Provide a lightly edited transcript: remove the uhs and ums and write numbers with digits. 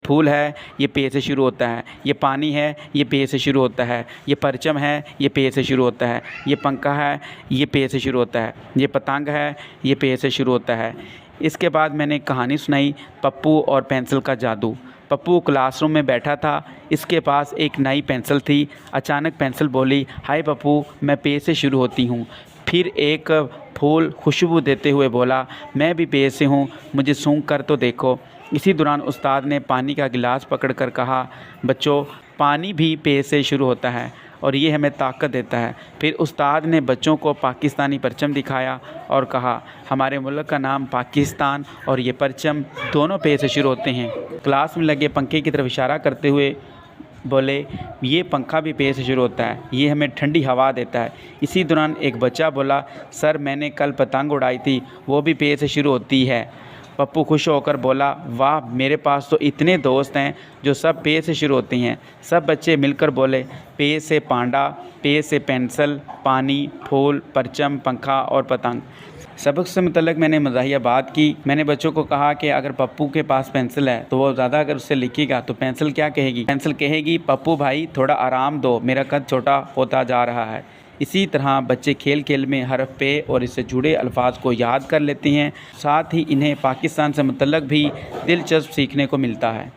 फूल है ये पे से शुरू होता है, ये पानी है ये पे से शुरू होता है, ये परचम है ये पे से शुरू होता है, ये पंखा है ये पे से शुरू होता है, ये पतंग है ये पे से शुरू होता है। इसके बाद मैंने कहानी सुनाई पप्पू और पेंसिल का जादू। पप्पू क्लासरूम में बैठा था, इसके पास एक नई पेंसिल थी। अचानक पेंसिल बोली, हाय पप्पू, मैं पे से शुरू होती हूँ। फिर एक फूल खुशबू देते हुए बोला, मैं भी पे से हूँ, मुझे सूंघ कर तो देखो। इसी दौरान उस्ताद ने पानी का गिलास पकड़कर कहा, बच्चों पानी भी पे से शुरू होता है और ये हमें ताकत देता है। फिर उस्ताद ने बच्चों को पाकिस्तानी परचम दिखाया और कहा, हमारे मुल्क का नाम पाकिस्तान और ये परचम दोनों पे से शुरू होते हैं। क्लास में लगे पंखे की तरफ इशारा करते हुए बोले, ये पंखा भी पे से शुरू होता है, ये हमें ठंडी हवा देता है। इसी दौरान एक बच्चा बोला, सर मैंने कल पतंग उड़ाई थी, वो भी पे से शुरू होती है। पप्पू खुश होकर बोला, वाह, मेरे पास तो इतने दोस्त हैं जो सब पे से शुरू होती हैं। सब बच्चे मिलकर बोले, पे से पांडा, पे से पेंसिल, पानी, फूल, परचम, पंखा और पतंग। सबक से मुतल्लिक़ मैंने मज़ाहिया बात की। मैंने बच्चों को कहा कि अगर पप्पू के पास पेंसिल है तो वो ज़्यादा अगर उससे लिखेगा तो पेंसिल क्या कहेगी? पेंसिल कहेगी, पप्पू भाई थोड़ा आराम दो, मेरा कद छोटा होता जा रहा है। इसी तरह बच्चे खेल खेल में हरफ पे और इससे जुड़े अल्फाज को याद कर लेते हैं। साथ ही इन्हें पाकिस्तान से मुतल्लिक़ भी दिलचस्प सीखने को मिलता है।